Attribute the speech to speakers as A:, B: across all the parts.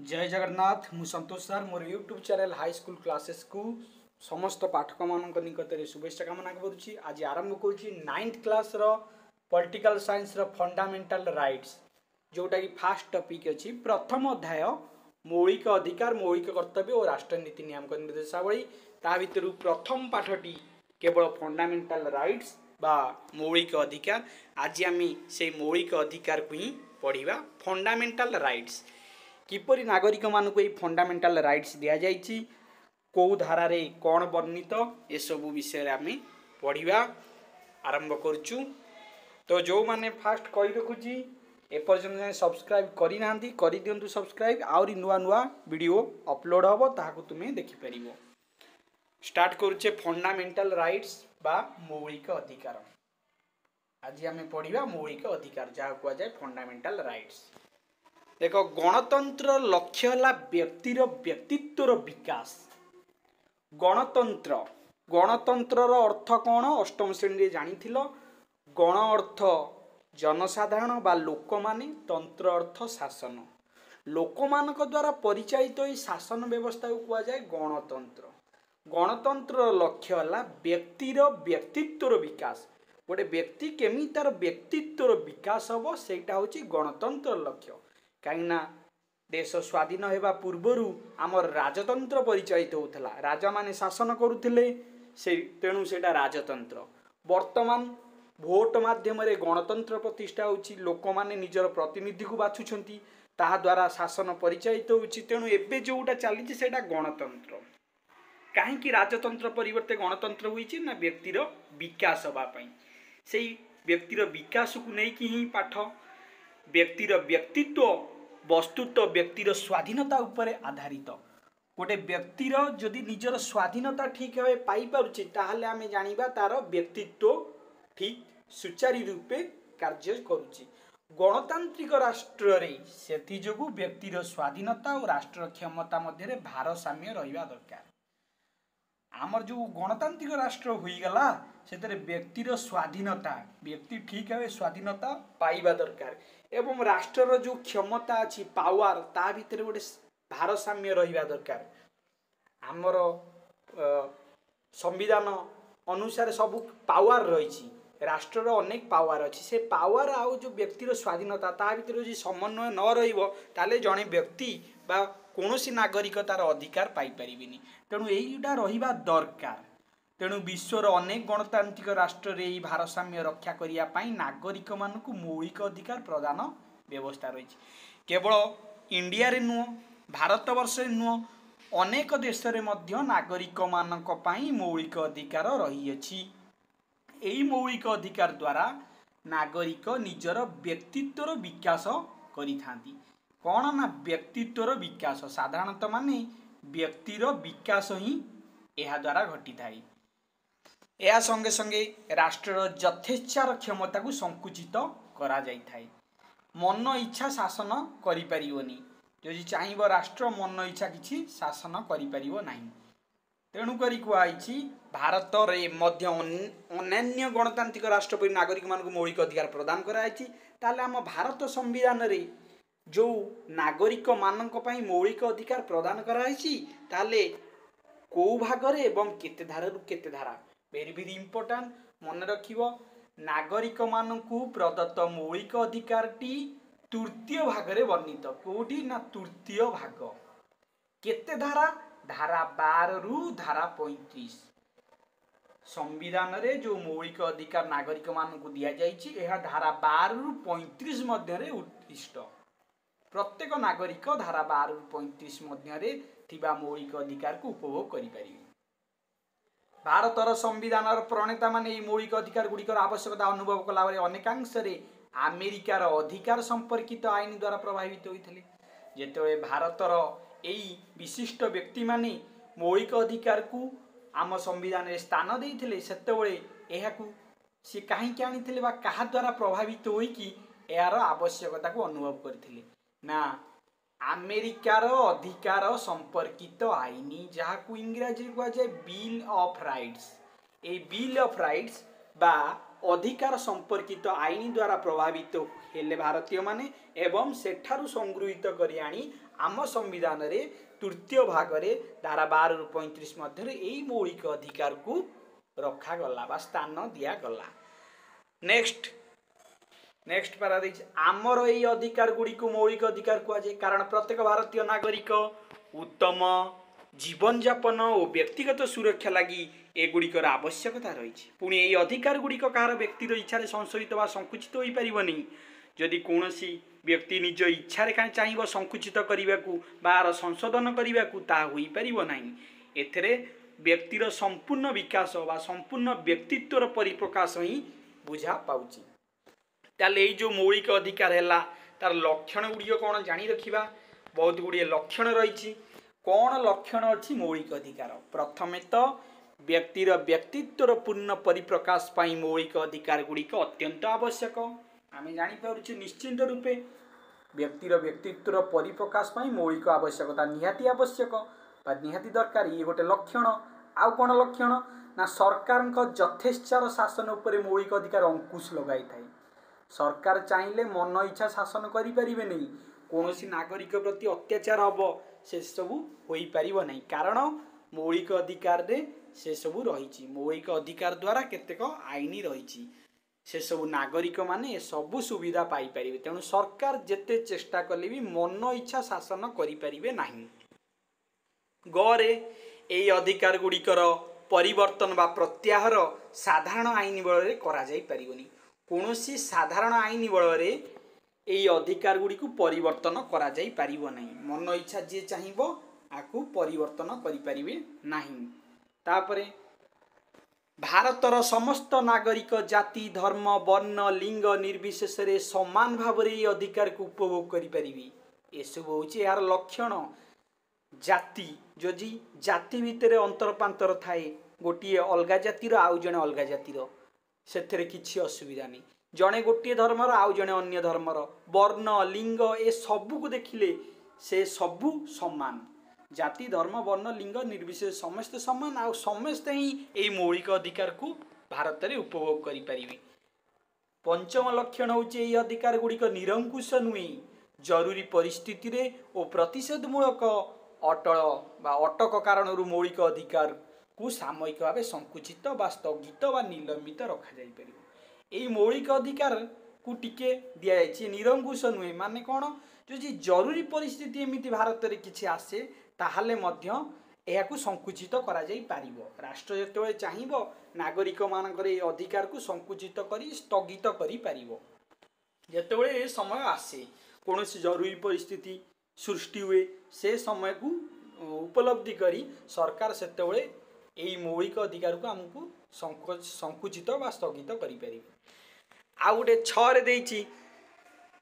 A: जय जगन्नाथ मु संतोष सर मोर YouTube channel high school classes को समस्त पाठक मान निकट में शुभेच्छा कामना करुच्ची। आज आरंभ करुच्ची 9th class political science fundamental rights जोटा कि फास्ट टॉपिक अच्छी प्रथम अध्याय मौलिक अधिकार मौलिक कर्तव्य और राष्ट्रनीति नियामक निर्देशावली ता भीतर प्रथम पाठटी केवल फंडामेंटल राइट्स बा मौलिक अधिकार। आज आम से मौलिक अधिकार को ही पढ़ा फंडामेंटल राइट्स किपरि नागरिक मानक ये फंडामेंटल राइट्स दि जाइए कौ धारा कौन वर्णित ये सब विषय आम पढ़ा आरंभ करुचु। तो जो मैंने फास्ट कही रखुची एपर्यंत सब्सक्राइब करना कर दिंतु सब्सक्राइब आउरी नुआ नुआ वीडियो अपलोड हम ताकू तुम्हें देखिपर। स्टार्ट करुचे फंडामेंटल राइट्स बा मौलिक अधिकार। आज आम पढ़ा मौलिक अधिकार जहाँ कहुए फंडामेंटल राइट्स। देख गणतंत्र लक्ष्य है व्यक्तिर व्यक्तित्वर विकास। गणतंत्र गणतंत्र अर्थ कौन अष्टम श्रेणी जानी गण अर्थ जनसाधारण बा लोक माने तंत्र अर्थ शासन लोक मान द्वारा परिचालित तो शासन व्यवस्था को कह जाए गणतंत्र। गणतंत्र लक्ष्य है व्यक्तिर व्यक्तित्वर विकास। गोटे व्यक्ति केमी तार व्यक्तित्वर विकास हम सेटा हूँ गणतंत्र लक्ष्य। कहीं देश स्वाधीन होगा पूर्वर आमर राजतंत्र परिचालित होता राजा माने शासन करुले से तेणु सेटा राजतंत्र। वर्तमान भोट माध्यम गणतंत्र प्रतिष्ठा होची लोक माने निजर प्रतिनिधि को बाछुछंती ताहा द्वारा शासन परिचालित होची तेणु एबे जोटा चली सेटा गणतंत्र। कहीं राजतंत्र परिवर्ते गणतंत्र होईची ना व्यक्तिर विकास होगापाई से व्यक्तिर विकास को लेकिन ही पाठ व्यक्तिर व्यक्तित्व वस्तुत्व व्यक्तिर स्वाधीनता उपरे आधारित। गोटे व्यक्तिर जदि निजर स्वाधीनता ठीक भाव पाई पारुचे ताहले आमे जानिबा तार व्यक्तित्व ठीक सुचारू रूपे कार्य करुचे। गणतांत्रिक राष्ट्र रे सेथि जोगु व्यक्तिर स्वाधीनता और राष्ट्र क्षमता मध्य भारसाम्य रहिबा दरकार। आमर जो गणतांत्रिक राष्ट्र होईगला से व्यक्तिर स्वाधीनता व्यक्ति ठीक है स्वाधीनता पाइबा दरकार एवं राष्ट्र जो क्षमता अच्छी पावर ता भीतर गोटे भारसाम्य रहिबा दरकार। आमर संविधान अनुसार सब पावर रही राष्ट्र अनेक पावर अच्छी से पावर आउ जो व्यक्तिर स्वाधीनता ता भीतर जो समन्वय न रही जड़े व्यक्ति बा कौनसी नागरिक तार अधिकार पाई परिबिनी तेणु यहीटा रहिबा दरकार। तेणु विश्वर अनेक गणतांत्रिक राष्ट्र रे भारसाम्य रक्षा करने नागरिक मानक मौलिक अधिकार प्रदान व्यवस्था रही। केवल इंडिया रे नुह भारत वर्ष नुह अनेक देश रे मध्य नागरिक मानक पई मौलिक अधिकार रही अछि। एही मौलिक अधिकार द्वारा नागरिक निजर व्यक्तित्वर विकास करिथांती। कौन ना व्यक्तित्वर विकास साधारणतः माने व्यक्तिर विकास ही यह द्वारा घटी थाए। या संगे संगे राष्ट्र यथेच्छार क्षमता को संकुचित करा जाई थाए। मन इच्छा शासन करि परिवनी जदि चाहिबो राष्ट्र मन इच्छा किछि शासन करि परिवो नाही। तेणु करी कुआइछि भारत रे मध्य अन्य गणतांत्रिक राष्ट्र पर नागरिक मान को मौलिक अधिकार प्रदान कराइछि। ताले आम भारत संविधान रे जो नागरिक मानक पई मौलिक अधिकार प्रदान कराइछि ताले को भागरे एवं केते धारा रु केते धारा वेरी वेरी इंपोर्टेंट मन रखिबो। नागरिक मानकु प्रदत्त मौलिक अधिकार टी तृतीय भागरे वर्णित कोठी ना तृतीय भाग केते धारा धारा 12 रु धारा 35 संविधान रे जो मौलिक अधिकार नागरिक मानकु दिया जाइछि एहा धारा 12 रु 35 मध्य रे उत्कृष्ट। प्रत्येक नागरिक धारा 12 रु 35 मध्य रे थिबा मौलिक अधिकार को उपभोग करि परिबे। भारतर संविधान प्रणेता माने मौलिक अधिकार गुड़िकर आवश्यकता अनुभव कला अनेकांश अमेरिकार अधिकार संपर्कित आईन द्वारा प्रभावित होते। जेते भारतर यही विशिष्ट व्यक्ति माने मौलिक अधिकार को आम संविधान में स्थान देते से कहीं आनी क्या द्वारा प्रभावित होइकी यार आवश्यकता को अनुभव करथिले ना अमेरिकार अधिकार संपर्कित आईन जहाँ को इंग्राजी कह जाए bill of rights. A bill of rights बा अधिकार संपर्कित आईन द्वारा प्रभावित हेले भारतीय माने एवं सेठारु संगृहीत करी आनी आम संविधान रे तृतीय भाग रे धारा 12 रु 35 मध्य यही मौलिक अधिकार को रखा गला बा स्थान दिया गला। नेक्स्ट पारा आमर यही अधिकार गुड़ी को मौलिक अधिकार कहुए कारण प्रत्येक भारतीय नागरिक उत्तम जीवन यापन और व्यक्तिगत सुरक्षा लगी एगुड़िकर आवश्यकता रही। पुणी यही अधिकार गुड़िक कहार व्यक्तिर इच्छा संशोधित व संकुचित हो पारनी। जदि कौन व्यक्ति निज इच्छा चाहिए संकुचित करने को बार संशोधन करने को ता हो पारना। एथिरे व्यक्तिर संपूर्ण विकास व संपूर्ण व्यक्तित्वर परिप्रकाश ही बुझा पाउची। ताले जो मौलिक अधिकार है तार लक्षण गुड़िक कौन जानी रखा। बहुत गुड़िए लक्षण रही। कौन लक्षण अच्छी मौलिक अधिकार? प्रथमे तो व्यक्तिर व्यक्तित्वर पूर्ण परिप्रकाश पाई मौलिक अधिकार गुड़िक अत्यंत आवश्यक। आम जापर निश्चिंत रूपे व्यक्तिर व्यक्तित्वर परिप्रकाश पाई मौलिक आवश्यकता निहाती आवश्यक बा निहाती दरकार। ये गोटे लक्षण। आउ कौन लक्षण ना सरकार यथेच्छार शासन उपरे मौलिक अधिकार अंकुश लगाई थाए। सरकार चाहिए मन इच्छा शासन करें नहीं। कौन नागरिक प्रति अत्याचार हम से सबू हो पार नहीं कारण मौलिक अधिकार रे से सबू रही। मौलिक अधिकार द्वारा केतेक आईन रही से सबू नागरिक माने सबू सुविधा पाई पारिबे। तेणु सरकार जेते चेष्टा कले भी मन इच्छा शासन करें नहीं। गरे यही अधिकार गुड़िकर परिवर्तन बा प्रत्याहार साधारण आईन बल में करा जाई परिबनी। कौनसी साधारण आईन बल में यही अधिकार गुड़ी को परिवर्तन करा जाई पारिबो नहीं। मन इच्छा जे चाहिबो आकु परिवर्तन करि परिबे नहीं। तापरे भारतर समस्त नागरिक जाति धर्म वर्ण लिंग निर्विशेष रे समान भाव रे अधिकार को उपभोग करि परिबे। एसब होउची यार लक्षण। जाति जदि जाति भितर अंतरपांतर थाए गोटे अलगा जातिर आउ जने अलगा जातिर से किसी असुविधा नहीं। जड़े गोटे धर्मर आउ जड़े अन्य धर्मर वर्ण लिंग ए सबू को देखिले से सबू समान। जाति धर्म वर्ण लिंग निर्विशेष समस्ते समान आ समस्ते ही यही मौलिक अधिकार को भारत में उपभोग करें। पंचम लक्षण होची यही अधिकार गुड़िक निरंकुश नुहे। जरूरी परिस्थिति रे और प्रतिषेधमूलक अटल बा अटक कारण मौलिक अधिकार को सामयिक भाव संकुचित बा स्थगित बा निलंबित रखा जाई परिबो। यही मौलिक अधिकार को टिके दिया जाए निरंकुश नुहे माने कौन जो जरूरी परिस्थिति एमती भारत में किसी आसे ताहले मध्य यह संकुचित करा जाई पारिबो। राष्ट्र जेतेबेले चाहिबो नागरिक मानकर ए अधिकार को संकुचित करी स्थगित करी पारिबो। जेतेबेले ए समय आसे कौन जरूरी परिस्थिति सृष्टि हुए से समय को उपलब्धि करी सरकार सेतेबेले यही मौलिक अधिकार को आमको संकुचित व स्थगित करें। आउ गोटे छरे देइछि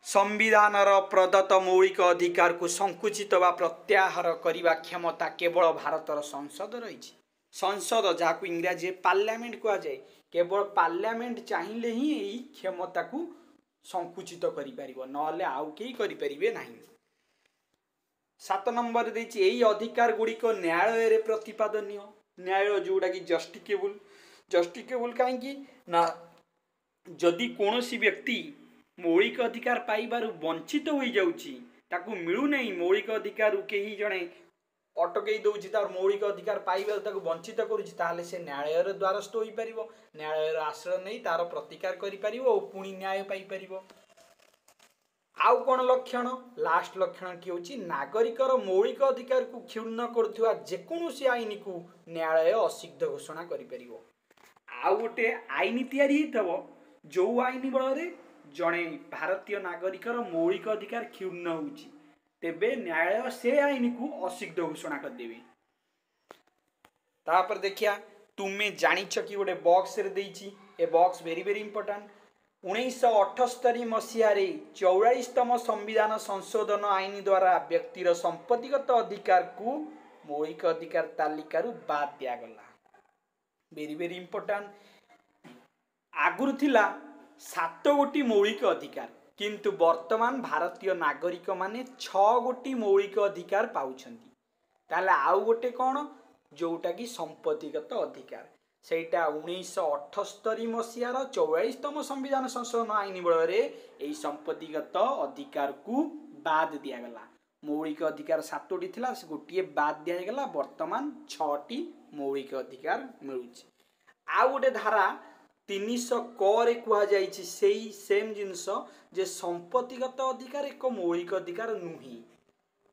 A: संविधान प्रदत्त मौलिक अधिकार को संकुचित व प्रत्याहार करने क्षमता केवल भारतर संसद रही। संसद जहाँ इंग्राजी पार्लियामेंट कह जाए केवल पार्लियामेंट चाहिए ही यही क्षमता को संकुचित करें नले आउ कई करें नहीं। 7 नंबर देइछि यही अधिकार गुड़िक न्यायालय रे प्रतिपादनीय। न्यायालय जोड़ा कि जस्टिकेबल कहीं ना जदि कौन व्यक्ति मौलिक अधिकार पाइबार वंचित हो जाउची ताकू मिलू नहीं मौलिक अधिकार कहीं जड़े अटकई दौर तार मौलिक अधिकार पाइबार वंचित करुच्ची ताहले से न्यायालय द्वारस्थ हो पार न्यायालय आश्रय नहीं तार प्रतिकार कर पुणी न्याय पाइपर। आउ कौन लक्षण लास्ट लक्षण कि होची नागरिकर मौलिक अधिकार को क्षुण्ण करुवा जेकोसी आईन को न्यायालय असिद्ध घोषणा करिपर। आउ गोटे आईन तैयारी जो आईन बल जड़े भारतीय नागरिकर मौलिक अधिकार क्षुण्ण होउची तेबे न्यायालय से आईन को असिद्ध घोषणा करदेवे। तापर देखिया तुम्हें जानिछ कि गोटे बॉक्स रे देइछि ए बॉक्स वेरी वेरी इंपोर्टेंट। 1978 मसीह 44तम संविधान संशोधन आईन द्वारा व्यक्तिर संपत्तिगत अधिकार को मौलिक अधिकार तालिकार बाद दिगला। Very very important. आगुरी थिला 7 गोटी मौलिक अधिकार किंतु वर्तमान भारतीय नागरिक माने 6 गोटी मौलिक अधिकार पाउछंती। ताले आउ गोटे कौन जोटा कि संपत्तिगत अधिकार सेटा 1978 मसीहार 44तम संविधान संशोधन आईन बल यही संपत्तिगत अधिकार को बाद दिगला। मौलिक अधिकार 7टी थिला से गोटे बाद दिगला वर्तमान 6टी मौलिक अधिकार मिलुछि। आ गोटे धारा 300 क रे कुहा जाइछि सेही सेम जिंस जे संपत्तिगत अधिकार एक मौलिक अधिकार नुही।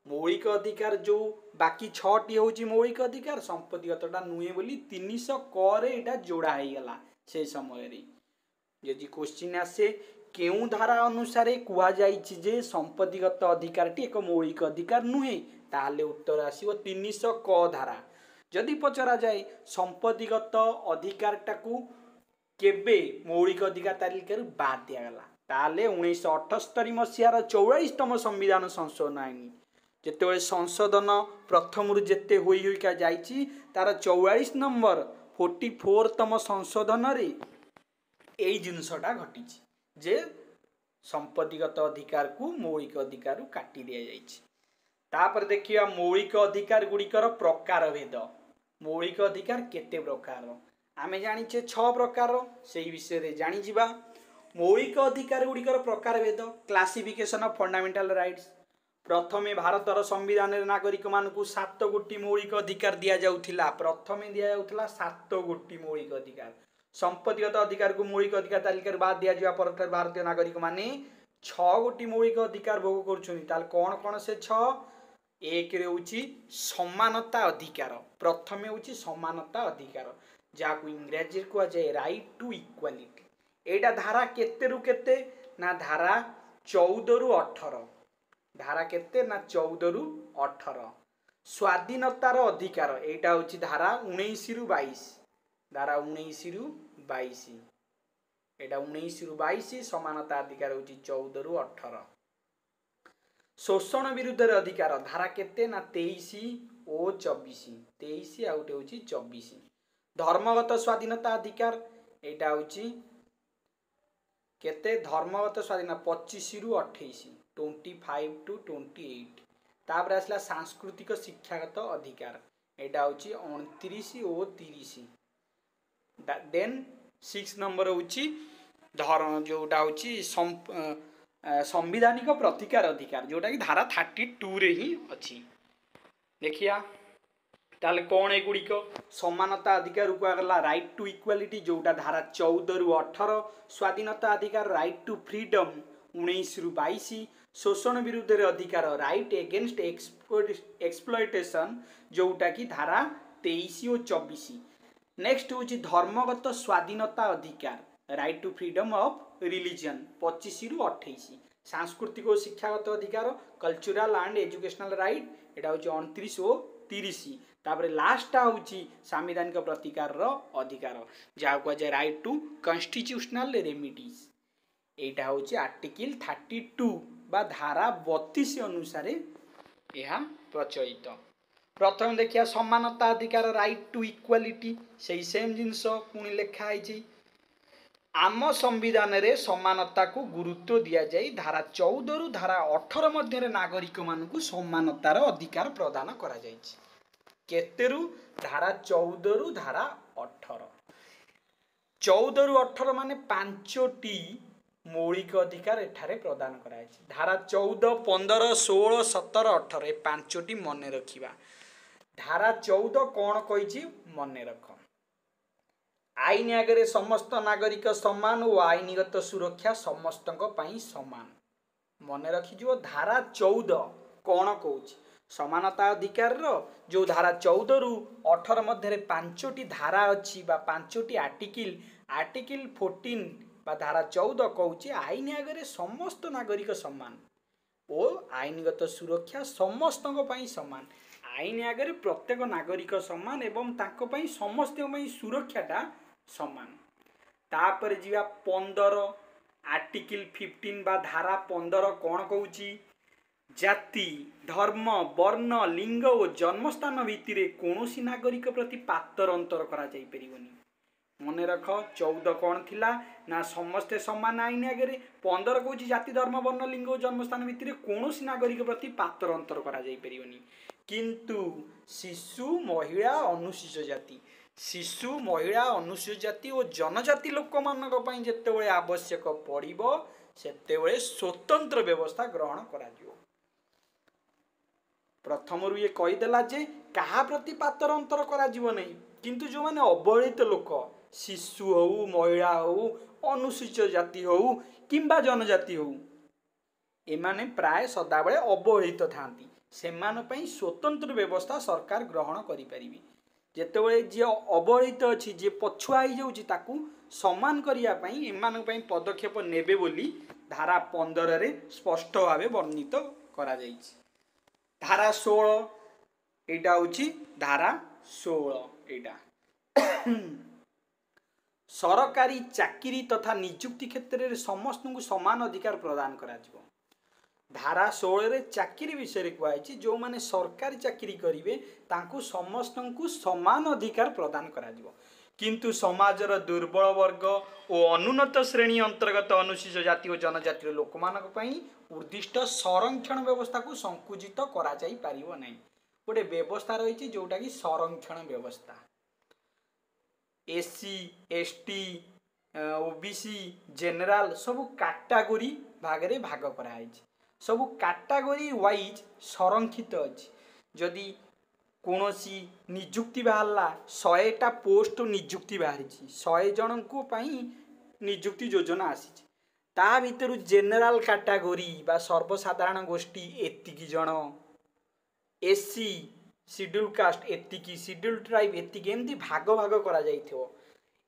A: मौलिक अधिकार जो बाकी 6टी होची मौलिक अधिकार संपत्तिगतटा नुहे बोली 300 क रे एटा जोड़ा हे गला से समय रे। यदि क्वेश्चन आसे केउ धारा अनुसार कुहा जाइछि जे संपत्तिगत अधिकारटी एक मौलिक अधिकार नुहे ताले उत्तर आसीबो 300 क धारा। जदि पचरा जाए संपत्तिगत अधिकारटाकू केबे मौलिक अधिकार तालिकार बाद दिया गला ताले 1978 मसीहार 44तम संविधान संशोधन आईन जेतेबेले संशोधन प्रथम रु जेते होई होइका जाइछि तार 44 नंबर 44तम संशोधन रे एई जिनसटा घटिछि जे संपत्तिगत अधिकार को मौलिक अधिकार काटी दिया जाइछि। तापर देखिया मौलिक अधिकार गुड़िकर प्रकार भेद। मौलिक अधिकार केते प्रकार आमे जानिछे 6 प्रकार से विषय रे जानि जिबा। मौलिक अधिकार गुड़िकर प्रकार भेद क्लासिफिकेशन ऑफ फंडामेंटल राइट्स। प्रथमे भारतर संविधान नागरिक मानकु 7 गोटी मौलिक अधिकार दिया जाउथिला। प्रथमे दिया जाउथिला 7 गोटी मौलिक अधिकार। संपत्तिगत अधिकार को मौलिक अधिकार तालिकार बाद दिया जावा पर भारतीय नागरिक माने 6 गोटी मौलिक अधिकार भोग करछुनी। ताल कोन कोन से 6 एक रे होची समानता अधिकार। प्रथमे होची समानता अधिकार जाकु इंग्रजी को जाय राइट टू इक्वालिटी। एटा धारा केते रु केते ना धारा 14 रु 18। धारा केते ना 14 रु 18। स्वाधीनतार अधिकार एटा होची धारा 19 रु 22। धारा 19 रु 22 एटा 19 रु 22। समानता अधिकार होची 14 रु 18। शोषण विरुद्ध अधिकार धारा केते ना 23 ओ 24। 23 आउटे होची 24। धर्मगत स्वाधीनता अधिकार एटा होची केते धर्मगत स्वाधीनता 25 रु 28 25 टू 28। तापर आसला सांस्कृतिक शिक्षागत अधिकार एटा होची 29 ओ 30। देन 6 नंबर होची धर्म जोटा होची संवैधानिक प्रतिकार अधिकार जोटा कि धारा 32 रे ही अछि। देखिया ताले कौन एगुड़िक समानता अधिकार गला राइट टू इक्वालिटी जोटा धारा 14 रु 18। स्वाधीनता अधिकार राइट टू फ्रीडम 19 रु 22। शोषण विरुद्ध अधिकार राइट एगेंस्ट एक्सप्लॉयटेशन जोटा कि धारा 23 और 24। नेक्स्ट हूँ धर्मगत स्वाधीनता अधिकार right to freedom of religion 25 रु 28। सांस्कृतिक और शिक्षागत अधिकार कल्चरल एंड एजुकेशनल राइट एटा हूँ 29 और 30। तापर लास्टा हूँ संवैधानिक प्रतिकार अधिकार जहाँ कहुए राइट टू कन्स्टिट्यूशनल रेमिडीज एटा हूँ आर्टिकल 32 बा धारा 32 अनुसार यह प्रचलित। प्रथम देखिया समानता अधिकार राइट टू इक्वालिटी से सेम जिनस पुणी लिखाई आम संविधान रे समानता को गुरुत्व दि जाए धारा 14 रु धारा 18 मध्य नागरिक मानकु समानतार अधिकार प्रदान करा जायछि। केतेरु धारा 14 रु धारा 18। 14 रु 18 माने 5टी मौलिक अधिकार एठारे प्रदान करा जायछि। धारा 14 15 16 17 18 ए 5टी मने रखिबा। धारा 14 कौन कही मने रख आईन आगे समस्त नागरिक समान और आईनगत सुरक्षा समस्त समान मन रखिजो। धारा 14 कौन कौच समानता अधिकार जो धारा 14 रु 18 मध्य 5टी धारा अच्छी बा 5टी आर्टिकल आर्टिकल 14 बा धारा 14 कौच आईन आगे समस्त नागरिक समान और आईनगत सुरक्षा समस्त समान। आईन आगे प्रत्येक नागरिक समान एवं समस्त सुरक्षाटा समान। तापर जीवा 15 आर्टिकल 15 बा धारा 15 कौन कहूची जाति धर्म वर्ण लिंग और जन्मस्थान भित्तिरे कौनसी नागरिक प्रति पातर अंतर करा जाई परिबनी। मन रख 14 कौन थिला ना समस्ते समान आईन आगे। 15 कहूची जाति धर्म वर्ण लिंग और जन्मस्थान भित्तिरे कौनसी नागरिक प्रति पातर अंतर करा जाई परिबनी। किंतु शिशु महिला अनुसूचित जाति और जनजाति लोक मानक पई जेतेबेले आवश्यक पड़िबो सेतेबेले स्वतंत्र व्यवस्था ग्रहण करा जिवो। प्रथम ये कहीदेला जे क्या प्रति पातर अंतर करा किंतु जो माने अवहेलित लोक शिशु हो महिला हो अनुसूचित जाति हो किंबा जनजाति हो एमाने प्राय सदाबले अवहेलित थांती से स्वतंत्र व्यवस्था सरकार ग्रहण करें जितेबाला जी अवहेलित अच्छी जी पछुआ हो जाऊँ समान करने एम पदक्षेप नेबे बोली धारा 15 रे स्पष्ट भाव वर्णित करा जाइछि। धारा 16 एटा होछि धारा 16 एटा सरकारी चाकरी तथा नियुक्ति क्षेत्र में समस्त को समान अधिकार प्रदान करा जिवो। धारा 16 रे चाकरी विषय कहुई जो माने सरकारी चाकरी करेंगे तांकु समस्त को समान अधिकार प्रदान करा जिवो। किंतु समाजर दुर्बल वर्ग और अनुन्नत श्रेणी अंतर्गत अनुसूचित जाति और जनजाति लोक उद्दिष्ट संरक्षण व्यवस्था को संकुचित करा जाई पारिबो नै। गोटे व्यवस्था रही जोटा कि संरक्षण व्यवस्था एससी एसटी ओबीसी जेनराल सबू कैटेगरी भागरे भाग कराई सबू कैटेगरी वाइज संरक्षित अच्छी। जदि कौनसी निजुक्ति बाहरला 100टा पोस्ट निजुक्ति बाहरी 100 जन को निजुक्ति योजना आसी ता भितर जेनराल कैटेगरी बा सर्वसाधारण गोष्ठी एतिकी जन एससी शेड्यूल कास्ट एतिकी शेड्यूल ट्राइब एतिकी एमती भाग भाग करा जाइथिबो।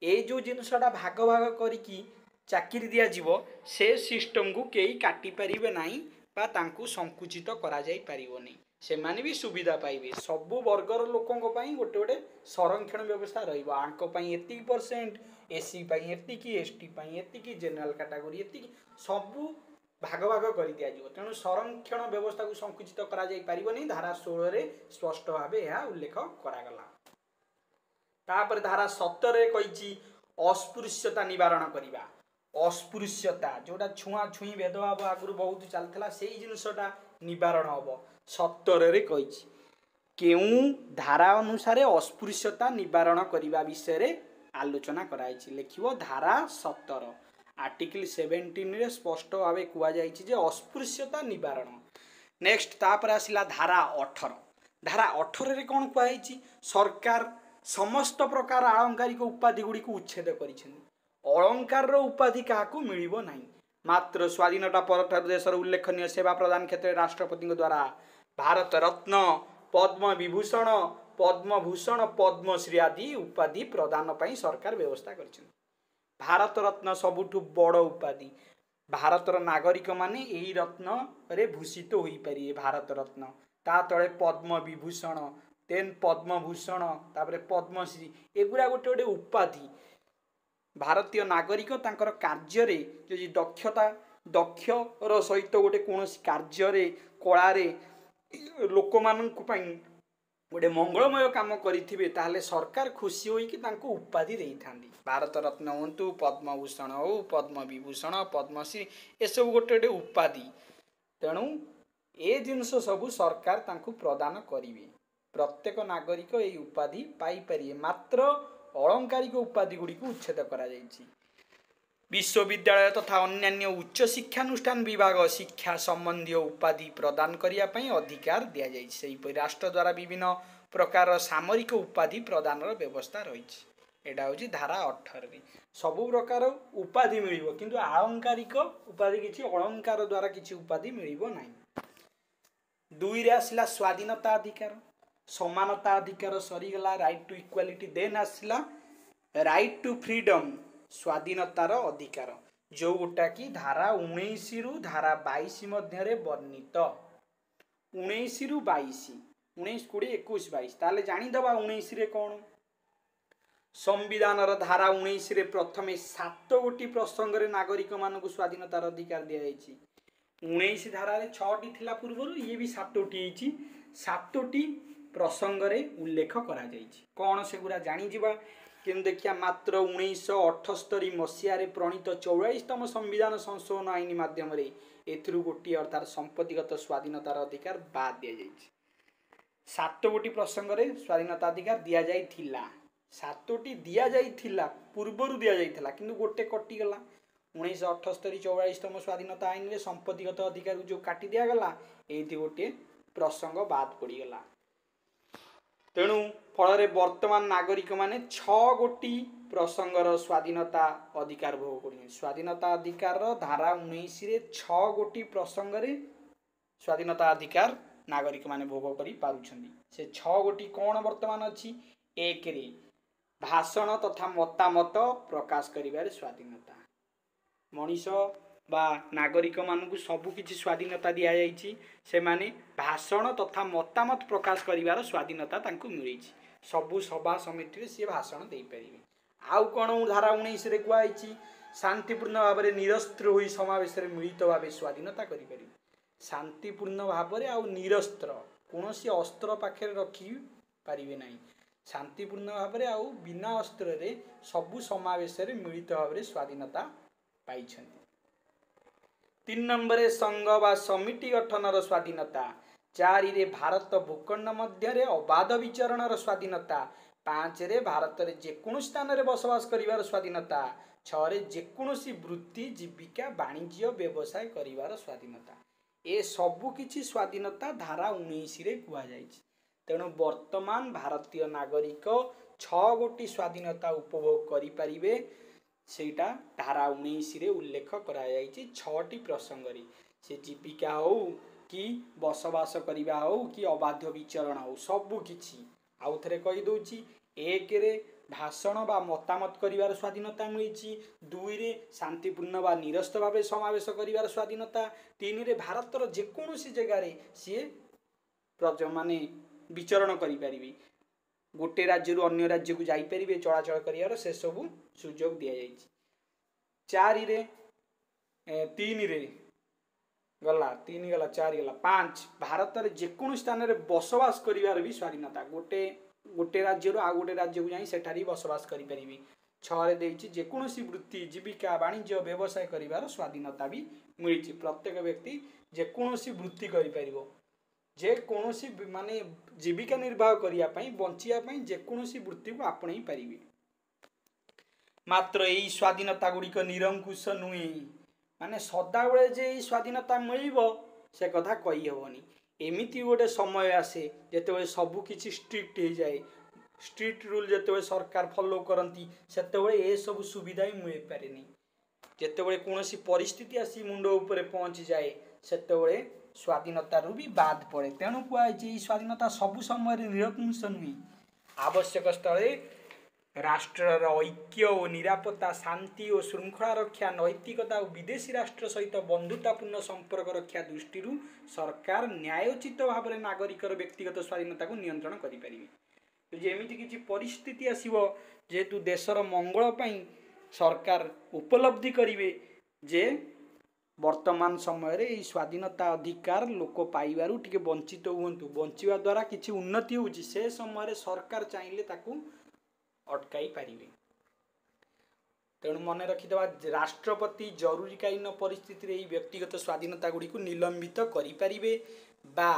A: ए जो जिनसटा भाग भाग करिकी चाकरी दिया जीवो से सिस्टम को केही काटी परिबे नाही बा तांकु संकुचित करा जाई परिबो नहीं से माने भी सुविधा पाइबे। सबु वर्गर लोकों गोटे गोटे संरक्षण व्यवस्था रहिबो आंको पई एतिकी परसेंट एससी पई एतिकी एसटी पई एतिकी जेनरल कैटेगरी एतिकी सबु भाग भाग कर दिया जिवो। तेणु संरक्षण व्यवस्था को संकुचित करा जाई परिबो नहीं धारा 16 रे स्पष्ट भावे यह उल्लेख करागला। तापर धारा 17 रे कहिछि अस्पृश्यता निवारण करिबा। अस्पृश्यता जोटा छुआ छुई भेदभाव आगुरी बहुत चलता से जिनसटा निवारण हम 17 रे कहिछि केउं धारा अनुसार अस्पृश्यता निवारण करने विषय आलोचना कराई लिखिबो धारा 17 आर्टिकल 17 रे स्पष्ट भाव कहुई जे अस्पृश्यता निवारण। नेक्स्ट तापर आसिला धारा 18। धारा 18 रे कौन कहुई सरकार समस्त प्रकार आलंकारिक उपाधि गुड़ी को उच्छेद करिसेन। अलंकार उपाधि क्या मिलिबो नहीं मात्र स्वाधीनता पर देशर उल्लेखनीय सेवा प्रदान क्षेत्र में राष्ट्रपति द्वारा भारत रत्न पद्म विभूषण पद्मभूषण पद्मश्री आदि उपाधि प्रदान पर सरकार व्यवस्था कर। भारत रत्न सबुठु बड़ उपाधि भारतर नागरिक माने यही रत्न रे भूषित हो पारे भारत रत्न ता तले पद्म विभूषण तेन पद्मभूषण तापर पद्मश्री एगुड़ा गोटे गोटे उपाधि भारतीय नागरिक तांकर कार्य जो दक्षता दक्षर सहित गोटे कौन कार्य कला लोक मानी गोटे मंगलमय काम करें सरकार खुशी होइकि तांको उपाधि दे था। भारत रत्न हूँ पद्मभूषण हो पद्म विभूषण पद्मश्री ये सब गोटे गोटे उपाधि तेणु ए जिनस सबू सरकार तांको प्रदान करेंगे। प्रत्येक नागरिक ये उपाधि पाइपर मात्र अलंकारिक उपाधि गुड़ी को उच्छेद करा जाइछि। विश्वविद्यालय तथा अन्यान्य उच्च शिक्षानुष्ठान विभाग शिक्षा संबंधी उपाधि प्रदान करने अधिकार दि जाइछि। राष्ट्र द्वारा विभिन्न प्रकार सामरिक उपाधि प्रदान व्यवस्था रही एटा हूँ धारा 18 सबु प्रकार उपाधि मिलिबो किंतु आलंकारिक उपाधि किछि अलंकार द्वारा किछि उपाधि मिलिबो नाही। 2 रे आसिला स्वाधीनता अधिकार समानता अधिकार सरीगला राइट टू इक्वालिटी देन आसिला राइट टू फ्रीडम स्वाधीनतार अधिकार जो गोटा कि धारा 19 रु धारा 22 मध्य वर्णित 19 रु 22 19 20 21 22 ताले जानिदबा 19 रे कौन संविधान धारा 19 रे प्रथमे 7 गोटी प्रसंग रे नागरिक मानक स्वाधीनतार अधिकार दिया जाइछि। 19 धारा रे 6टी थिला पूर्व ये भी 7टी 7टी प्रसंग रे उल्लेख करा जाइछि। कौन से गुरा जानी जिबा किंतु देखिया मात्र 1978 मसीह प्रणीत 44तम संविधान संशोधन आईन माध्यम एथिरु गोटी अर्थात संपत्तिगत स्वाधीनतार अधिकार बाद दिया जाइछि। 7 गोटी प्रसंग रे स्वाधीनता अधिकार दिया जाइथिला 7टी दिया जाइथिला पूर्वरु दिया जाइथिला किंतु गोटे कटि गला 1978 44तम स्वाधीनता आईन रे संपत्तिगत अधिकार जो काटी दिया गला एथि गोटे प्रसंग बाद पड़गला। तेणु फल वर्तमान नागरिक माने 6 गोटी प्रसंगर स्वाधीनता अधिकार भोग कर। स्वाधीनता अधिकार धारा 19 रे 6 गोटी प्रसंग रे स्वाधीनता अधिकार नागरिक माने भोग करि पारुछन्ती। से 6 गोटी कौन वर्तमान अछि? 1 रे भाषण तथा मतामत प्रकाश करिबार स्वाधीनता। मनीष बा नागरिक मानकु सबु किछि स्वाधीनता दिया जाइछि। से माने भाषण तथा मतामत प्रकाश करिबार स्वाधीनता तांकु मिलिछि। सबु सभा समिति रे से भाषण देई परिबे। आउ कोन धारा 19 रे कुआइछि? शांतिपूर्ण भाव में निरस्त्र होई समावेश रे मिलित भाव स्वाधीनता करि परिबे। शांतिपूर्ण भाव में आउ निरस्त्र कोनोसी अस्त्र पाखे रखि पारिबे नाही। शांतिपूर्ण भाव में आउ बिना अस्त्र रे सबु समावेश रे मिलित भाव में स्वाधीनता पाइछन्ति। 3 नंबर संघ बा समिति गठनर स्वाधीनता। 4 रे भारत भूखंड मध्य रे अबाध विचरणर स्वाधीनता। 5 रे भारत रे जेकोन स्थान रे बसवास करिवार स्वाधीनता। 6 रे जेकोनोसी वृत्ति जीविका वाणिज्य व्यवसाय करिवार स्वाधीनता। ए सबु किछि स्वाधीनता धारा 19 रे कुआ जाइछि। तेणु वर्तमान भारतीय नागरिक 6 गोटी स्वाधीनता उपभोग करि परिबे। सेटा धारा 19 रे उल्लेख करा जाइछि। 6टी प्रसंग रे से जीविका हो कि बसवास करिबा हो कि अबाध्य विचरण हो सबु किछि आउ थरे कहि दोछि। 1 रे भाषण बा मतामत करिवार स्वाधीनता मिलिछि। 2 रे शांतिपूर्ण बा निरस्त भावे समावेश करिवार स्वाधीनता। 3 रे भारतर जेकोनोसी जगह रे से माने विचरण करि परिबे। गोटे राज्य रु अन्य राज्य को जाई परिबे चलाचल करिवार से सबु सुयोग दिया जाइछि। 4 रे 3 रे गला 3 गला 4 गला 5 भारत रे जेकोन स्थान रे बसवास करिवार भी स्वाधीनता। गोटे राज्य रु आ गोटे राज्य को जाई सेठारी बसवास करि परिबे। 6 रे देइछि जेकोनोसी वृत्ति जीविका वाणिज्य व्यवसाय करिवार स्वाधीनता भी मिलिछि। प्रत्येक व्यक्ति जेकोनोसी वृत्ति करि परिबो। जे कोनोसी माने जीविका निर्वाह करिया पई बंचिया पई जेकोनोसी वृत्ति को आपणै परिबे। मात्र एई स्वाधीनता गुड़िक निरंकुश नुहे माने सदा बेले जे स्वाधीनता मिलिबो से कथा कहि हेबनी। एमिति गोटे समय आसे जेतेबेले सबु किछि स्ट्रिक्ट हो जाए। स्ट्रिक्ट रूल जेतेबेले सरकार फॉलो करंती सेतेबेले ए सब सुविधा ही मिल पारेनी। जेतेबेले कोनोसी परिस्थिति आसी मुंड ऊपर पहुंची जाए सेतेबेले स्वाधीनता रू भी बाद पड़े। तेणु कहुई स्वाधीनता सबु समय निरंकुश नुहे। आवश्यक स्थले राष्ट्र ऐक्य और निरापत्ता शांति और श्रृंखला रक्षा नैतिकता और विदेशी राष्ट्र सहित बंधुतापूर्ण संपर्क रक्षा दृष्टि सरकार न्यायोचित भाव में नागरिक व्यक्तिगत स्वाधीनता को नियंत्रण करें। जेमिति किसी परिस्थिति आसीबो जेहेतु देशर मंगल पई सरकार उपलब्धि करिवे जे वर्तमान समय रे स्वाधीनता अधिकार लोक पाइबारु टिके वंचित हुंतु बंचिवा द्वारा किछि उन्नति होउछि से समय रे सरकार चाहिले ताकू अटकाई पारिबे। तेणु मन रखिदेवा राष्ट्रपति जरूरीकालीन परिस्थिति रे व्यक्तिगत स्वाधीनता गुड़ी को निलंबित करि पारिबे बा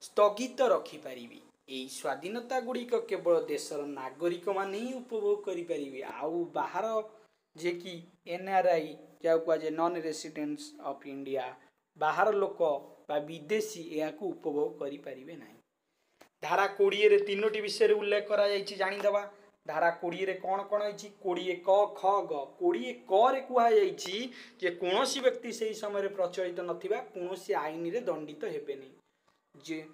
A: स्थगित रखि पारिबे। एई स्वाधीनता गुड़िक केवल देशर नागरिक माने ही उपभोग करि पारिबे। आउ बाहर जे कि एनआरआई क्या कहुए नॉन रेसिडेंट्स ऑफ इंडिया बाहर लोक बा विदेशी या उपभोग करि परिबे नाही। धारा 20 रे 3टी विषय उल्लेख करा जाइछि जानिदबा। धारा 20 रे कौन कौन होइछि 20 क ख ग 20 क रे कुहा जाइछि जे कोनोसी व्यक्ति सही समय रे प्रचलित नथिबा कोनोसी आईन रे दंडित हेबे नै। जे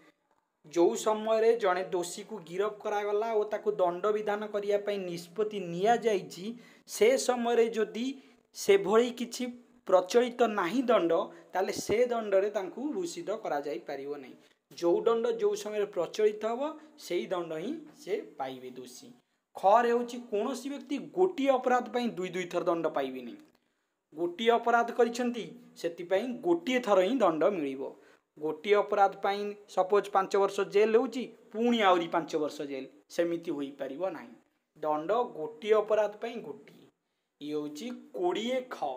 A: जो समय रे जने दोषी को गिरफ करा गला ओ ताकू दंड विधान करिया पई निष्पत्ति निया जाइछि से समय रे जदी से भली किछि प्रचलित नाही दंड ताले से दंड रे तांकू भूषित करा जाई परिबो नै। जो दंड जो समय प्रचलित हबो सेही दंड ही से पाइबे दोषी। खरे होछि कोनोसी व्यक्ति गोटी अपराध पई दुई थर दंड पाइबे नै। गोटी अपराध करिसेंती सेति पई गोटी थर ही दंड मिलिबो। गोटी अपराध पई सपोज 5 वर्ष जेल होछि पुणी आउरी 5 वर्ष जेल सेमिति होई परिबो नाही। दंड गोटी अपराध पई गोटी ये होछि 20 ख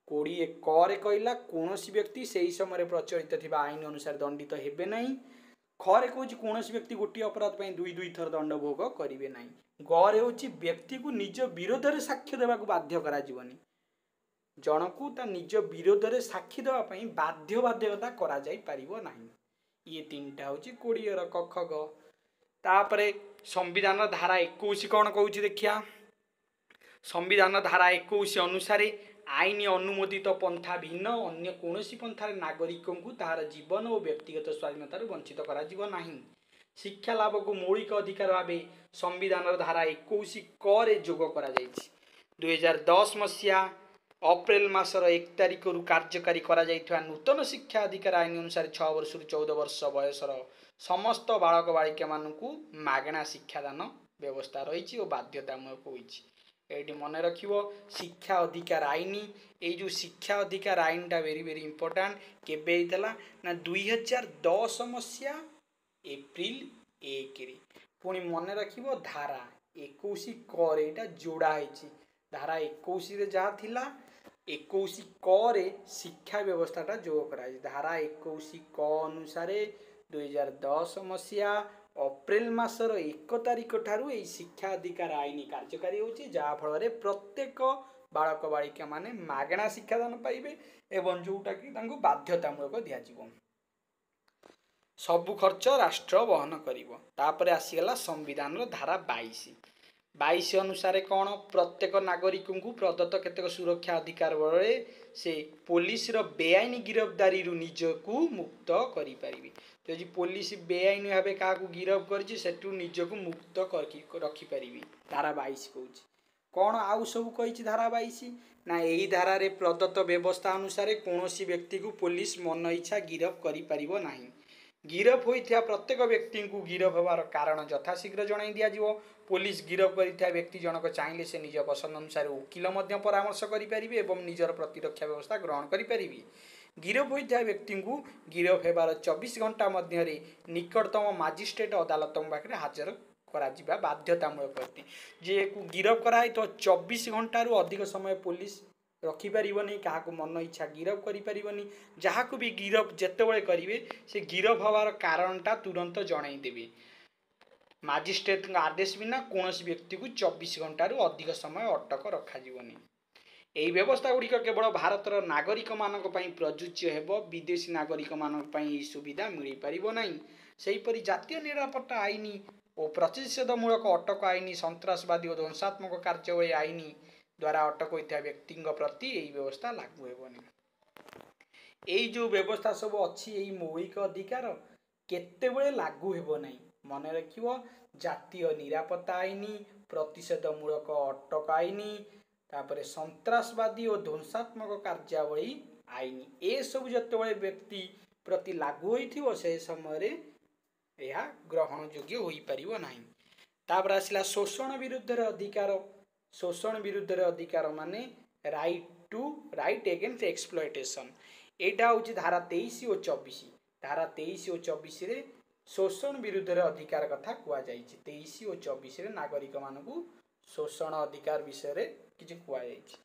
A: 20 क रे कहला कोनोसी व्यक्ति सही समय प्रचलित थिबा आईन अनुसार दंडित हेबे नाही। ख रे कहछि कोनोसी व्यक्ति गोटी अपराध पई दुई थर दंड भोग करिवे नाही। ग रे होछि व्यक्ति को निज विरोध रे साक्ष्य देबा को बाध्य करा जीवनी। जनकू ता निज विरोध रे साक्षी देबा पई बाध्यता करा जाई परिबो नाही। ये तीनटा हूँ 20 क ख ग। तापरे संविधान धारा 21 कौन कौन देखिया। संविधान धारा 21 अनुसार आईन अनुमोदित पंथा भिन्न अन्य कौन पंथार नागरिकों को तार जीवन और व्यक्तिगत स्वाधीनतार वंचित करा नहीं। शिक्षा लाभ को मौलिक अधिकार भाव संविधान धारा 21 क रे जोग करा जायछि। 2010 मसीहा अप्रैल मासर 1 तारिख कार्यकारी करा जायथिबा नूतन शिक्षा अधिकार आईन अनुसार 6 वर्ष 14 वर्ष बयसर समस्त बालक बालिका मानकू मागणा शिक्षादान व्यवस्था रही और बाध्यतामूलक होइछि। ये मन रखिबो शिक्षा अधिकार आईन। ये जो शिक्षा अधिकार आईनटा वेरी वेरी इंपोर्टेंट केबे हितला ना 2010 मसीहा एप्रिल 1 रे। पुणी मन रखिबो धारा 21 क रे एटा जोड़ा होइछि। धारा 21 रे जहा थिला 21 क रे शिक्षा व्यवस्थाटा जोग करा। धारा 21 क अनुसार 2010 मसीहा अप्रैल मासर 1 तारिख ठारू यही शिक्षा अधिकार आईन कार्यकारी होची, जहा फल प्रत्येक बालक बालिका माने मागणा शिक्षादान पाइबे एवं जोटा कि तांको बाध्यतामूलक दियाजिवो। सबु खर्च राष्ट्र वहन करिवो। तापरे आसीगला संविधान धारा 22 अनुसार कौन प्रत्येक नागरिक को प्रदत्त केतक सुरक्षा अधिकार बल से पुलिस बेआईन गिरफ्तारी निजको मुक्त करि पारिबे। तो जी पुलिस बेआईन भाव क्या गिरफ कर निजको मुक्त रखिपारि। धारा 22 कहूँ कौन आउ सब कही धारा 22 ना यही धारा रे प्रदत्त व्यवस्था अनुसार कौन व्यक्ति को पुलिस मन इच्छा गिरफ कर नाही। गिरफ होता प्रत्येक व्यक्ति को गिरफ होवार कारण यथाशीघ्र जणाई दिया। पुलिस गिरफ करता व्यक्ति जनक चाहिए से निज पसंद अनुसार वकिल परामर्श करें और निजर प्रतिरक्षा व्यवस्था ग्रहण करें। गिरफ होता व्यक्ति को गिरफ होवार 24 घंटा मध्य निकटतम मजिस्ट्रेट अदालत पाखे हाजर करा बाध्यतामूलक करती। जे को गिरफ कराए तो 24 घंटारू अधिक समय पुलिस रखिपारनी, क्या मन इच्छा गिरफ करें। जहाँ को भी गिरफ जितेबाला करेंगे से गिरफ हवार कारणटा तुरंत जनईदेवे। मजिस्ट्रेट आदेश बिना कौन व्यक्ति को 24 घंटारू अधिक समय अटक रखाଯିवनी। यही व्यवस्था गुड़िक केवल भारतर नागरिक मानक पई प्रযোज्य हेबो, विदेशी नागरिक मानक पई यह सुविधा मिल पारिबो नहीं। सेहीपरि जातीय निरापत्ता आईन और प्रतिषेधमूलक अटक आईन, सन्त्रासवादी और ध्वंसात्मक कार्य आईन द्वारा अटक होता व्यक्ति प्रति यही व्यवस्था लागू हेबनी। यही जो व्यवस्था सब अच्छी यही मौलिक अधिकार केतेबेले लागू हेबो नहीं मन रखिबो। जातीय निरापत्ता आईन, प्रतिषेधमूलक अटक आईन, तापरे सन्त्रासवादी और ध्वंसात्मक कार्यावली आईन, ए सब जतेबेले व्यक्ति प्रति लागू होइथिबो से समय यह ग्रहण योग्य होई परिबो नहीं। तापर आसिला शोषण विरुद्ध अधिकार। शोषण विरुद्ध अधिकार माने राइट एगेंस्ट एक्सप्लॉयटेशन। एटा होची धारा 23 और 24। धारा 23 और 24 रे शोषण विरुद्ध अधिकार कथा कुआ जाइछि। 23 और 24 रे नागरिक मानकु शोषण अधिकार विषय रे किछि कुआ जाइछि।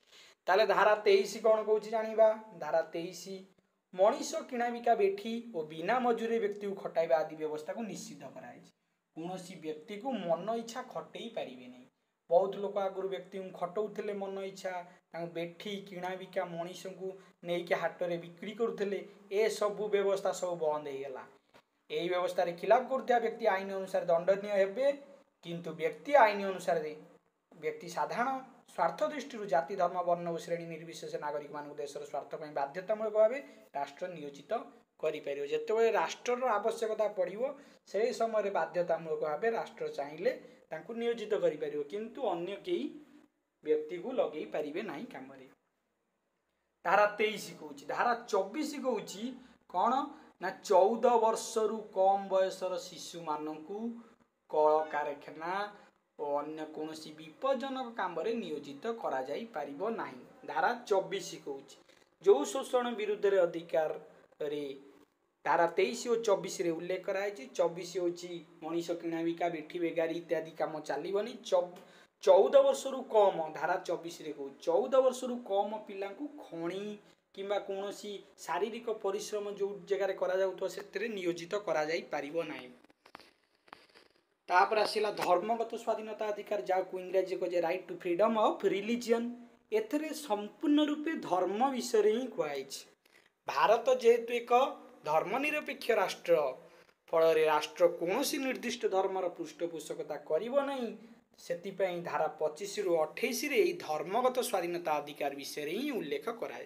A: ताले धारा 23 कौन कहूछि जानिबा। धारा 23 मनीष किणाबिका बेठी और बिना मजूरी व्यक्ति को खटाइबा आदि व्यवस्था को निषिद्ध कराइछि। कौन व्यक्ति को मन इच्छा खटई पारिबे नहीं। बहुत लोग आगुरी व्यक्ति को खटाउथिले मन इच्छा बेठी किणाबिका मनीष को नहीं हाट में बिक्री करुले। ए सबू व्यवस्था सब बंद हो गला। यही व्यवस्था खिलाफ करुवा व्यक्ति आईन अनुसार दंडनीय हेबे, किंतु व्यक्ति आईन अनुसार व्यक्ति साधारण स्वार्थ दृष्टि जाति धर्म वर्ण और श्रेणी निर्विशेष नागरिक मान देशर स्वार्थ बाध्यतामूलक भाव राष्ट्र नियोजित करें। जितेबाला राष्ट्र आवश्यकता पड़ो से समय बाध्यतामूलक भाव राष्ट्र चाहिए नियोजित करें, किंतु अन्य कई व्यक्ति को लगे पारे ना कम। धारा 23 कहूँ। धारा 24 कहूँ कौन ना 14 वर्ष रु कम बयसर शिशु मानू कल कारखाना और अन्य कौन विपज्जनक काम नियोजित करा जाई पारिबो नाही। धारा 24 कहूँ जो शोषण विरुद्ध अधिकार रे धारा 23 और 24 रे उल्लेख कराई। 24 होची मनीष किणाबिका बेठी बेगारी इत्यादि काम चलबनी। 14 वर्ष रु कम धारा 24 रे कहूँ 14 वर्ष रु कम पिला खणी किंबा कौन शारीरिक परिश्रम जो जगह करा जाउतो सेतरे नियोजित करा जाई पारिबो नाही। तापर आसिला धर्मगत स्वाधीनता अधिकार जाको इंग्रजी को right to freedom of religion. एथरे संपूर्ण रूपे धर्म विषय ही कहुई। भारत जेहेतु एक धर्मनिरपेक्ष राष्ट्र फल राष्ट्र कौन निर्दिष्ट धर्मर पृष्ठपोषकता करिबो नहीं सेतिपई धारा 25 रु 28 रे धर्मगत स्वाधीनता अधिकार विषय ही उल्लेख करा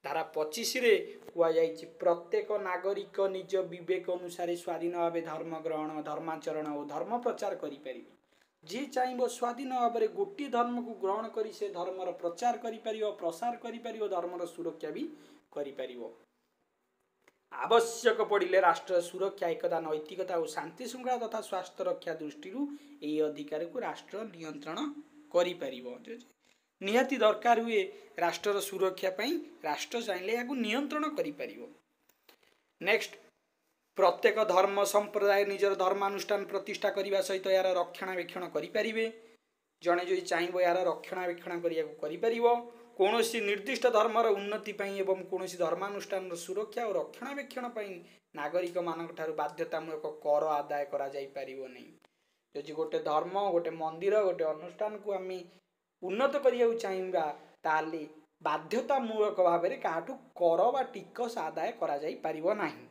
A: धारा 25 रे कुआ जाइछि प्रत्येक नागरिक निज विवेक अनुसार स्वाधीन भाव धर्म ग्रहण धर्माचरण और धर्म प्रचार करि परिबे जी चाहिए स्वाधीन भाव में गोटे धर्म को ग्रहण करी से धर्मर प्रचार करिपारिबो प्रसार करिपारिबो धर्मर सुरक्षा भी करिपारिबो आवश्यक पड़िले राष्ट्र सुरक्षा एकता नैतिकता और शांति श्रृंखला तथा स्वास्थ्य रक्षा दृष्टि यही अधिकार को राष्ट्र नियंत्रण करिपारिबो निहाती दरकार हुए राष्ट्र सुरक्षा पई राष्ट्र चाहिए या नियंत्रण करिपारिबो नेक्स्ट प्रत्येक धर्म संप्रदाय निजर धर्मानुष्ठान प्रतिष्ठा करने सहित यार रक्षणाबेक्षण करें जड़े जो चाहिए यार रक्षणाबेक्षण करिपारिबो कौन निर्दिष्ट धर्मर उन्नति पाई एवं कौन धर्मानुष्ठान सुरक्षा और रक्षणाबेक्षण पाई नागरिक मान बाध्यतामूलक कर आदाय करा जाई परिबो नहीं जदि गोटे धर्म गोटे मंदिर गोटे अनुष्ठान को आम उन्नत करिया चाहिए ताले बाध्यतामूलक भाव में क्या कर बा टिकस आदाय करा जाई परिबो नहीं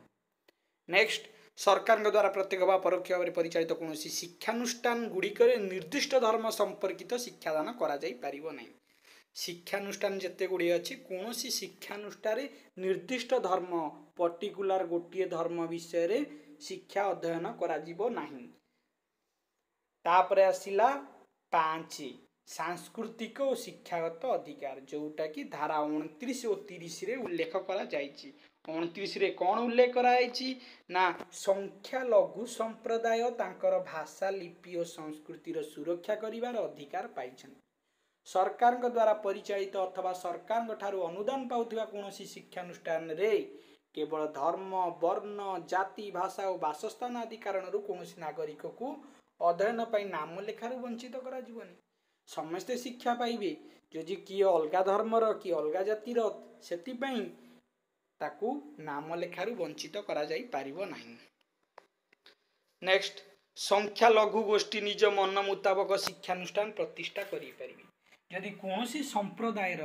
A: नेक्स्ट सरकार द्वारा प्रत्यक्ष व परोक्ष भाव में परिचालित कौन शिक्षानुष्ठान गुड़िक निर्दिष्ट धर्म संपर्कित शिक्षादान करा जाई परिबो नहीं शिक्षानुष्ठान जिते गुड़ी अच्छी कौन शिक्षानुष्ठान निर्दिष्ट धर्म पर्टिकुलर गोटे धर्म विषय रे शिक्षा अध्ययन करा जीवो नहीं तापरे आसिला 5 सांस्कृतिक और शिक्षागत अधिकार जोटा कि धारा 29 और 30 रे उल्लेख करा जायछि 29 रे कौन उल्लेख कराई ना संख्या लघु संप्रदाय तांकर भाषा लिपि और संस्कृतिर सुरक्षा करिवार अधिकार पाइछन सरकार द्वारा परिचालित अथवा सरकार ठारू अनुदान पाउथिबा कोनोसी शिक्षानुष्ठान रे केवल धर्म वर्ण जाति भाषा और बासस्थान आदि कारणरू कोनोसी नागरिक को अध्ययन पाई नाम लेखारू वंचित करा जीवनी समस्ते शिक्षा पाइबे जदि किए अलगा धर्मर कि अलगा जातिर सेतिपई ताकू नाम लेखारू वंचित करा जाई पारिबो नाही नेक्स्ट संख्या लघु गोष्ठी निज मन मुताबक शिक्षानुष्ठान प्रतिष्ठा करि परिबे यदि कौन संप्रदायर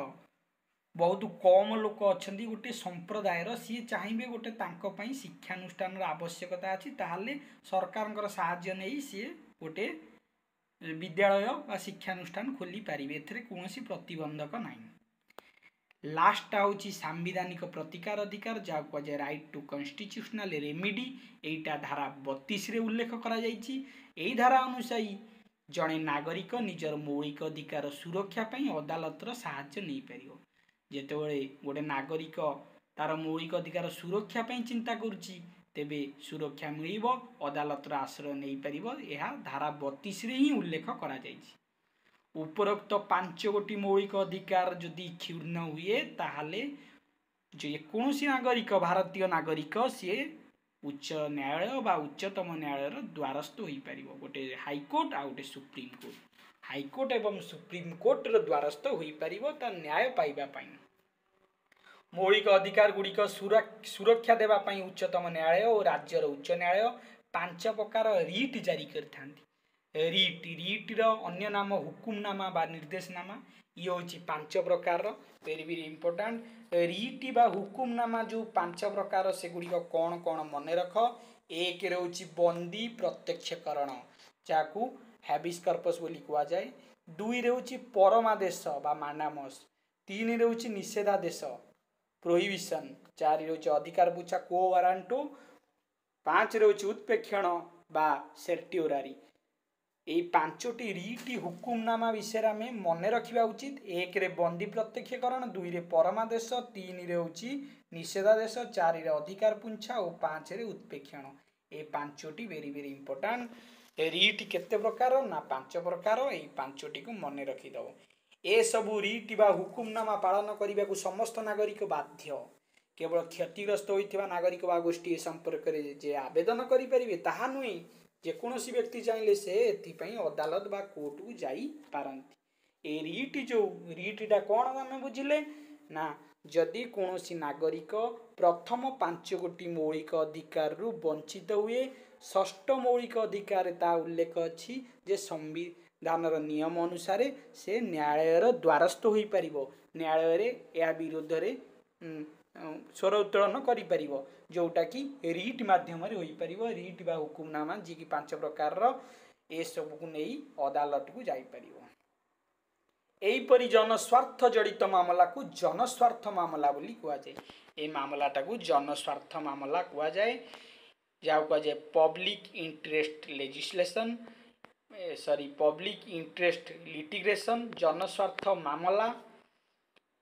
A: बहुत कम लोक अच्छा गोटे संप्रदायर सी चाहिए गोटे तांको शिक्षानुष्ठान आवश्यकता अच्छी ताहले सरकार साहाय्य नहीं सी गोटे विद्यालय व शिक्षानुष्ठान खोली पारिबे एथरे कौन प्रतिबंधक नहीं लास्ट हूँ सांविधानिक प्रतिकार अधिकार जहाँ कहुए राइट टू कन्स्टिट्यूशनल रेमिडी एटा धारा 32 रे उल्लेख करा जाइछि एही धारा अनुसारी जड़े नागरिक निजर मौलिक अधिकार सुरक्षा पाई अदालतर साहाय्य नहीं पारिबो जेतेबेले गोटे नागरिक तार मौलिक अधिकार सुरक्षा पाई चिंता करुच्ची तेबे सुरक्षा मिलिबो अदालतर आश्रय नहीं पारिबो यह धारा 32 रे ही उल्लेख करा जाइछि उपरोक्त 5 गोटी मौलिक अधिकार जदि क्षुण्ण हुए ताहले जेकोसी नागरिक भारतीय नागरिक सी उच्च न्यायालय बा उच्चतम न्यायालय द्वारस्थ हो पार गोटे हाईकोर्ट आ गोटे सुप्रीम कोर्ट हाईकोर्ट एवं सुप्रीम कोर्ट द्वारस्थ हो पार न्याय पाइबा मौलिक अधिकार गुड़िक सुरक्षा देवाई उच्चतम न्यायालय और राज्यर उच्च न्यायालय 5 प्रकार रिट जारी करथांती रिट अन्य नाम हुकुमनामा बा निर्देशनामा ये हूँ 5 प्रकार वेरी वेरी इंपोर्टाट रिट बा हुकुमनामा जो 5 प्रकार से गुड़िक कौन कौन मन रख एक रोची बंदी प्रत्यक्षकरण जहाँ हैबिस कर्पस बोली कह जाए 2 रोची परमादेश बा मानामस 3 रोची निषेधादेश प्रोहिबिशन 4 रोची अधिकार बुझा को वारांटो 5 रोची उत्प्रेक्षण बा सेर्टिओरारी यही 5टी रिट हुकुमनामा विषय आम मन रखा उचित 1 रे बंदी प्रत्यक्षकरण 2 रे परमादेश 3 रे होची निषेधादेश 4 रे अधिकार पुंछा और 5 रे उत्प्रेक्षण ये 5टी वेरी वेरी इंपोर्टाट रिट केते प्रकार ना 5 प्रकार यही 5टी को मन रखिदब ए सबू रिट बा हुकुमनामा पालन करने को समस्त नागरिक बाध्य केवल क्षतिग्रस्त होता नागरिक बा गोष्ठी संपर्क जे आवेदन करें ताहा नुहे जेकोसी व्यक्ति चाहिए से एथिपाई अदालत बा कोर्ट को जाई पारंती ए रिट जो रिटा कौन आम बुझिले ना जदि कौन नागरिक प्रथम 5 गोटी मौलिक अधिकार रु वंचित हुए षष्ठ मौलिक अधिकार ता उल्लेख अच्छी जे संविधानर नियम अनुसार से न्यायालयर द्वारस्थ हो पार न्यायालय या विरोध रे स्वर उत्तोलन कर जोटा कि रिट मध्यम रिट बा हुकुमनामा जी कि 5 प्रकार ए सब को नहीं अदालत को जापर। एहीपरि जनस्वार्थ जड़ित मामला को जनस्वार्थ मामला बोली कहुए। ए मामलाटा को जनस्वार्थ मामला कहुए जहाँ कहुए public interest legislation public interest litigation जनस्वार्थ मामला।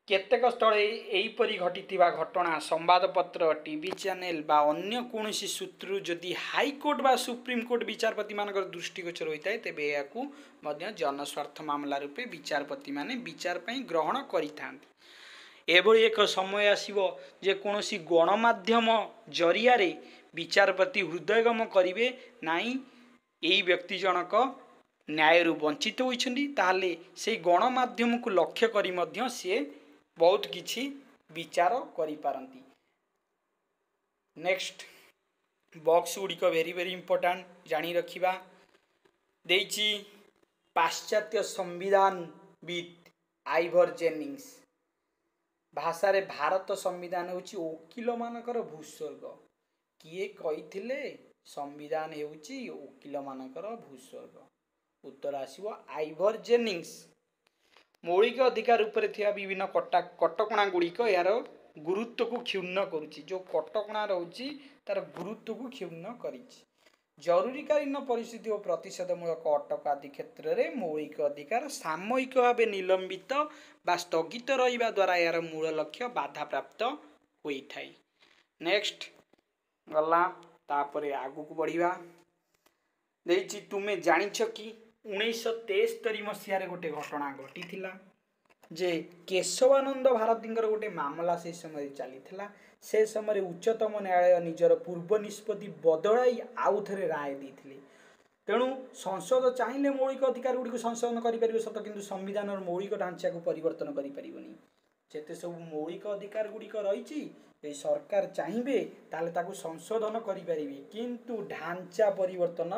A: केतेक स्थल एहीपरि घटिथिबा घटना संवादपत्र टीवी चैनल बा अन्य कोनोसी सूत्रु जदि हाईकोर्ट बा सुप्रीम कोर्ट विचारपति मानकर दृष्टिगोचर होता है तेबे याकू मध्य जनस्वार्थ मामला रूपे विचारपति माने विचार पई ग्रहण करिथांती। एभली एक समय आसीबो जे कोनोसी गणमाध्यम जरिया रे विचारपति हृदयगम करिवे नाई एई व्यक्ति जनक न्याय वंचित होइछन्ती ताले से गणमाध्यम को लक्ष्य करी मध्य से बहुत किछि विचार करि पारंती। नेक्स्ट बॉक्स गुड़िक वेरी वेरी इंपोर्टेंट जानी रखिबा देइछि पाश्चात्य संविधानविद आइवर जेनिंग्स भाषा रे भारत संविधान होछि वकील मानकर भूस्वर्ग किए कहिथिले संविधान हेउछि वकील मानकर भूस्वर्ग उत्तर आसीबो आइवर जेनिंग्स। मौलिक अधिकार उपरे थिया विभिन्न कटकणा गुड़िक यार गुरुत्व को क्षुण्ण करुच्ची जो कटकणा रोची तार गुरुत्व को क्षुण्ण करिछि। जरूरीकालीन परिस्थिति और प्रतिषेधमूलक अटक आदि क्षेत्र में मौलिक अधिकार सामयिक भाव निलंबित बा स्थगित रहिबा द्वारा यार मूल लक्ष्य बाधा प्राप्त होइथाय। नेक्स्ट गला तापरे आगु को बढ़िबा देइछि तुमे जानिछ कि 1973 मसीह गोटे घटना घटी जे केशवानंद भारती गोटे मामला से समय चली से समय उच्चतम न्यायालय निजर पूर्व निष्पत्ति बदलाई आउ थे राय देते तेणु संसद चाहिए मौलिक अधिकार गुड़ी संशोधन करें सत कि संविधान मौलिक ढांचा को परिवर्तन करें जिते सब मौलिक अधिकार गुड़िक रही सरकार चाहिए ताले ताकू संशोधन करें किंतु ढांचा परिवर्तन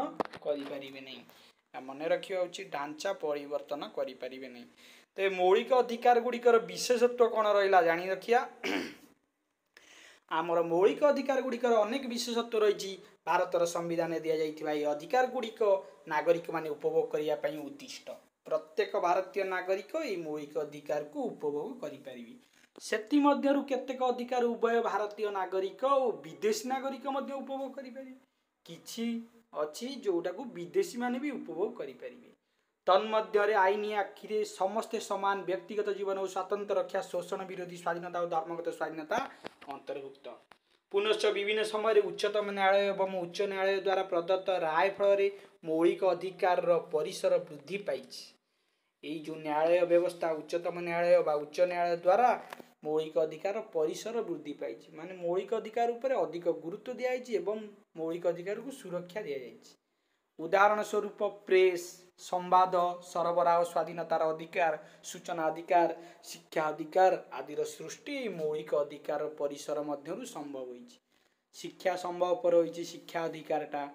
A: करें नहीं। मन रखा उचित ढांचा परिवर्तन करें नहीं। तो मौलिक अधिकार गुड़िकर विशेषत्व कौन रहा जानी रखिया आमर मौलिक अधिकार गुड़िकर अनेक विशेषत्व रही भारतर संविधान दि जाइए अधिकार गुड़िक नागरिक माने उपभोग करने उद्दिष्ट प्रत्येक भारतीय नागरिक ये मौलिक अधिकार को उपभोग करें सेति मध्यरु केतेक अधिकार उभय भारतीय नागरिक और विदेशी नागरिक मध्य उपभोग करें किछि अच्छी जोटा को विदेशी माने भी उपभोग करें तन्मध्य आईनी आखिरे समस्ते समान व्यक्तिगत जीवन और स्वातंत्र रक्षा शोषण विरोधी स्वाधीनता और धर्मगत स्वाधीनता अंतर्भुक्त पुनश्च विभिन्न समय उच्चतम न्यायालय एवं उच्च न्यायालय द्वारा प्रदत्त राय फल मौलिक अधिकार परिसर वृद्धि पाई जो न्यायालय व्यवस्था उच्चतम न्यायालय व उच्च न्यायालय द्वारा मौलिक अधिकार परिसर वृद्धि पाई माने मौलिक अधिकार उपर अधिक गुरुत्व दिखाई एवं मौलिक अधिकार को सुरक्षा दि जाए। उदाहरण स्वरूप प्रेस संवाद सरबराह स्वाधीनतार अधिकार सूचना अधिकार शिक्षा अधिकार आदिर सृष्टि मौलिक अधिकार परिसर मध्यरु संभव होइछि। शिक्षा संभव पर होइछि शिक्षा अधिकारटा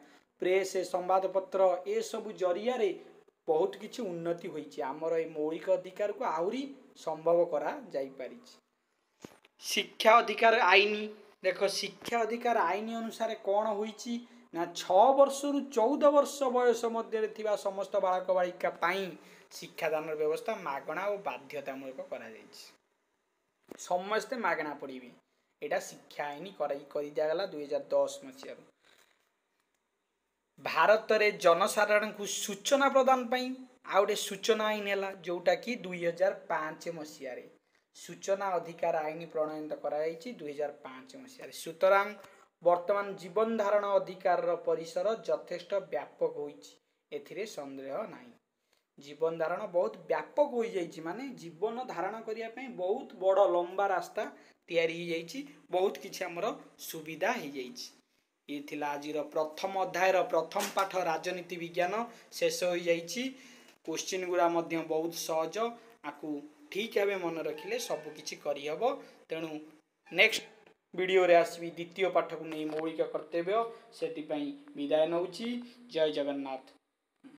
A: प्रेस संवादपत्र ए सब जरिया रे बहुत किछि उन्नति होइछि आमर ए मौलिक अधिकार को आहुरी संभव करा जाई पारिछि। शिक्षा अधिकार आईन देख शिक्षा अधिकार आईन अनुसार कौन होइछि ना 6 वर्ष रु 14 वर्ष बयस मध्य थिबा समस्त बालक बालिका पाई शिक्षादान व्यवस्था मागणा और बाध्यतामूलक करा जाइछि समस्ते मागणा पढ़िबे एटा शिक्षा आईन कर दिगला 2010 मसीह। भारत रे जनसाधारण को सूचना प्रदान पाई आउटे सूचना आईन है जोटा कि 2005 मसीह सूचना अधिकार आईन प्रणयन कराई 2005 मसीह। सुतरां वर्तमान जीवन धारण अधिकार परिसर यथेष्ट व्यापक होइछि एथिरे संदेह नाही। जीवन धारण बहुत व्यापक हो जाइछि माने जीवन धारण करिया पई बहुत बड़ लंबा रास्ता तैयारी हो जाइछि बहुत किछि हमर सुविधा हो जाइछि। ये थिला आजिर प्रथम अध्यायर प्रथम पाठ राजनीति विज्ञान शेष हो जाइछि। क्वेश्चन गुरा मध्य बहुत सहज आकु ठीक है मन रखिले सब किछि करि हबो। तेणु नेक्स्ट वीडियो रे आसबी द्वितीय पाठ को नहीं मौलिक कर्तव्य से विदाय नौची। जय जगन्नाथ।